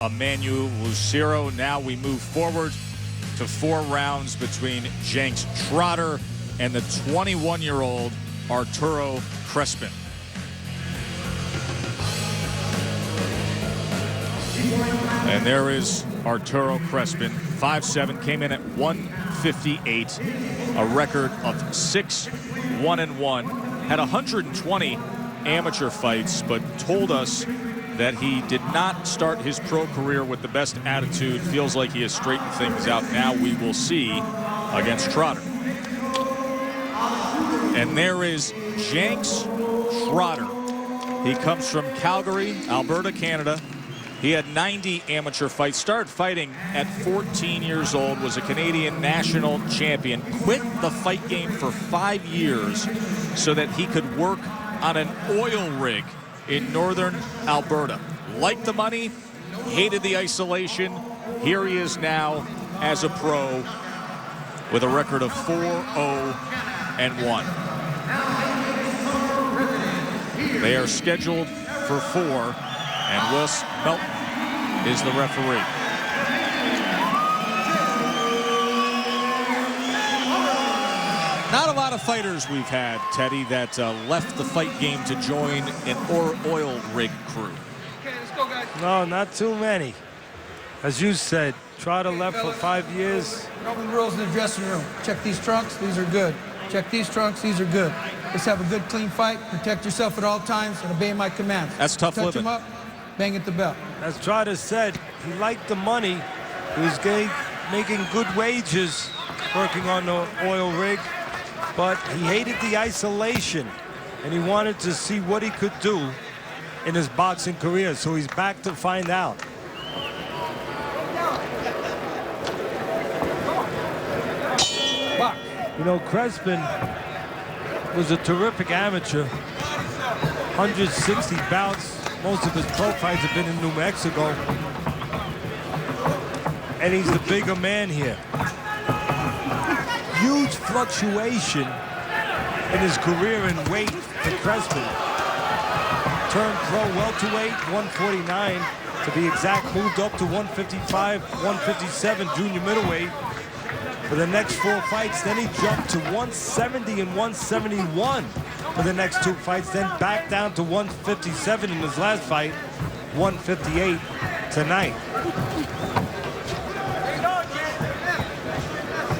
Emmanuel Lucero. Now we move forward to 4 rounds between Janks Trotter and the 21-year-old Arturo Crespin. And there is Arturo Crespin, 5'7", came in at 158, a record of 6-1-1, had 120 amateur fights, but told us that he did not start his pro career with the best attitude. Feels like he has straightened things out. Now we will see against Trotter. And there is Janks Trotter. He comes from Calgary, Alberta, Canada. He had 90 amateur fights, started fighting at 14 years old, was a Canadian national champion, quit the fight game for 5 years so that he could work on an oil rig in northern Alberta. Liked the money, hated the isolation. Here he is now as a pro with a record of 4-0-1. They are scheduled for 4, and Wes Melton is the referee. Not a lot of fighters we've had, Teddy, that left the fight game to join an oil rig crew. Okay, let's go, guys. No, not too many. As you said, Trotter left for 5 years. Know the rules in the dressing room. Check these trunks, these are good. Check these trunks, these are good. Let's have a good, clean fight. Protect yourself at all times and obey my commands. That's tough Touch living. him up, bang at the bell. As Trotter said, he liked the money. He was making good wages working on the oil rig, but he hated the isolation, and he wanted to see what he could do in his boxing career, so he's back to find out. You know, Crespin was a terrific amateur, 160 bouts. Most of his pro fights have been in New Mexico. And he's the bigger man here. Huge fluctuation in his career in weight for Crespin. Turned pro welterweight, 149 to be exact, moved up to 155, 157 junior middleweight for the next 4 fights. Then he jumped to 170 and 171 for the next 2 fights, then back down to 157 in his last fight, 158 tonight.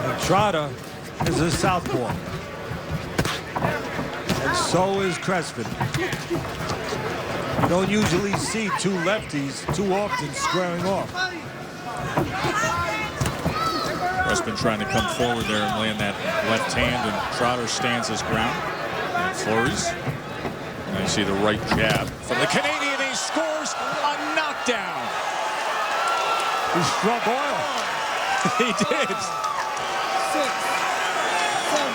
And Trotter is a southpaw, and so is Crespin. You don't usually see 2 lefties too often squaring off. Crespin trying to come forward there and land that left hand, and Trotter stands his ground and flurries. And you see the right jab from the Canadian. He scores a knockdown. He struck oil. He did. 6, 7,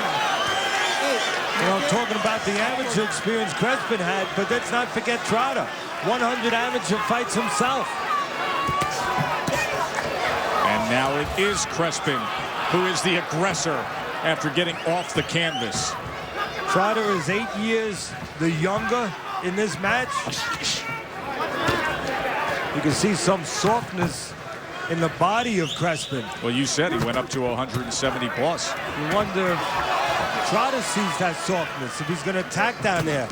8. You know, talking about the amateur experience Crespin had, but let's not forget Trotter. 100 amateur fights himself. And now it is Crespin who is the aggressor after getting off the canvas. Trotter is 8 years the younger in this match. You can see some softness in the body of Crespin. Well, you said he went up to 170 plus. You wonder if Trotter sees that softness, if he's going to attack down there.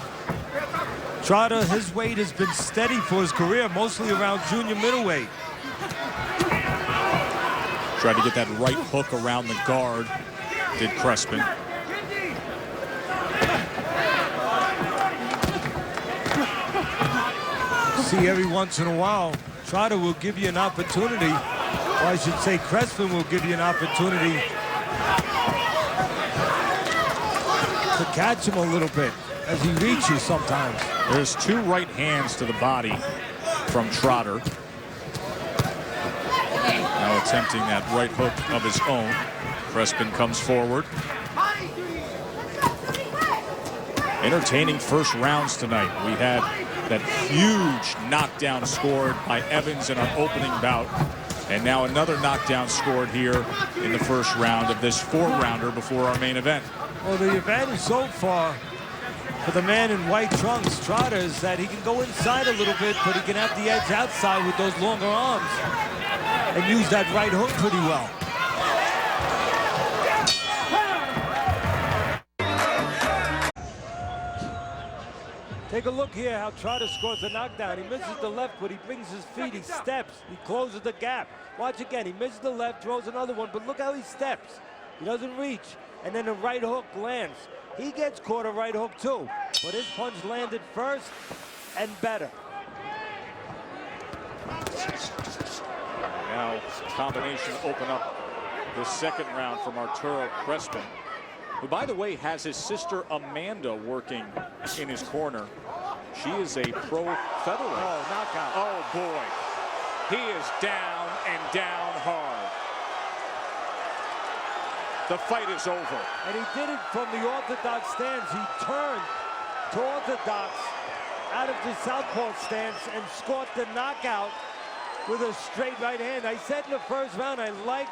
Trotter, his weight has been steady for his career, mostly around junior middleweight. Tried to get that right hook around the guard, did Crespin. See, every once in a while, Trotter will give you an opportunity, or I should say Crespin will give you an opportunity to catch him a little bit as he reaches sometimes. There's 2 right hands to the body from Trotter. Now attempting that right hook of his own. Crespin comes forward. Entertaining first rounds tonight. We had that huge knockdown scored by Evans in our opening bout. And now another knockdown scored here in the first round of this 4-rounder before our main event. Well, the advantage so far for the man in white trunks, Trotter, is that he can go inside a little bit, but he can have the edge outside with those longer arms and use that right hook pretty well. Take a look here how Trotter scores the knockdown. He misses the left, but he brings his feet, he steps, he closes the gap. Watch again, he misses the left, throws another one, but look how he steps. He doesn't reach, and then the right hook lands. He gets caught a right hook too, but his punch landed first and better. Now combination open up the second round from Arturo Crespin, who, by the way, has his sister Amanda working in his corner. She is a pro featherweight. Oh, knockout. Oh, boy. He is down and down hard. The fight is over. And he did it from the orthodox stance. He turned to orthodox out of the southpaw stance and scored the knockout with a straight right hand. I said in the first round, I liked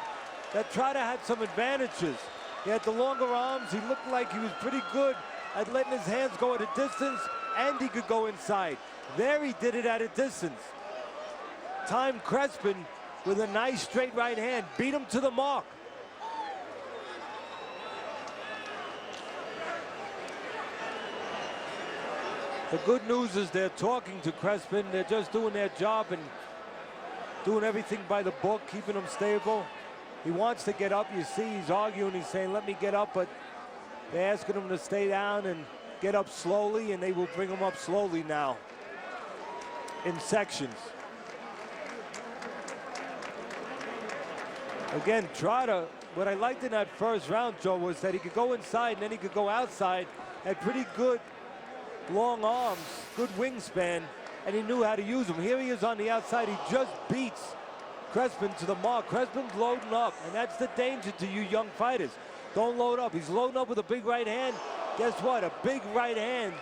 that Trotter had some advantages. He had the longer arms. He looked like he was pretty good at letting his hands go at a distance, and he could go inside. There he did it at a distance. Timed Crespin with a nice straight right hand. Beat him to the mark. The good news is they're talking to Crespin. They're just doing their job and doing everything by the book, keeping him stable. He wants to get up. You see, he's arguing. He's saying, let me get up, but they're asking him to stay down and get up slowly, and they will bring him up slowly now in sections. Again, Trotter, what I liked in that first round, Joe, was that he could go inside and then he could go outside. Had pretty good long arms, good wingspan, and he knew how to use them. Here he is on the outside. He just beats Crespin to the mark. Crespin's loading up, and that's the danger to you young fighters. Don't load up. He's loading up with a big right hand. Guess what? A big right hand,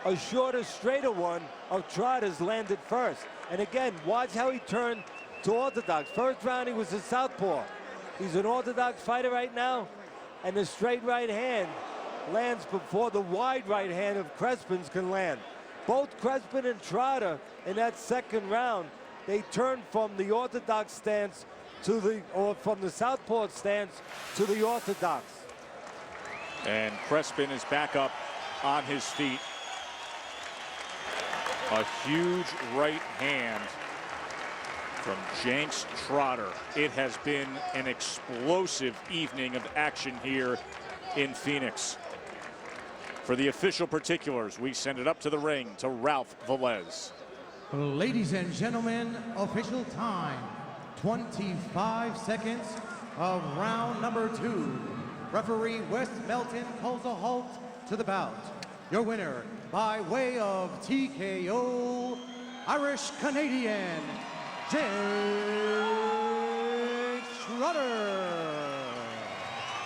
a shorter, straighter one of Trotter's landed first. And again, watch how he turned to orthodox. First round, he was a southpaw. He's an orthodox fighter right now, and the straight right hand lands before the wide right hand of Crespin's can land. Both Crespin and Trotter in that second round, they turned from the orthodox stance to the, or from the southpaw stance to the orthodox. And Crespin is back up on his feet. A huge right hand from Janks Trotter. It has been an explosive evening of action here in Phoenix. For the official particulars, we send it up to the ring to Ralph Velez. Ladies and gentlemen, official time, 25 seconds of round number 2. Referee Wes Melton calls a halt to the bout. Your winner by way of TKO, Irish-Canadian, Janks Trotter.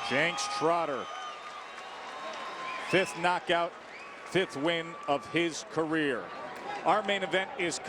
Janks Trotter. 5th knockout, 5th win of his career. Our main event is coming.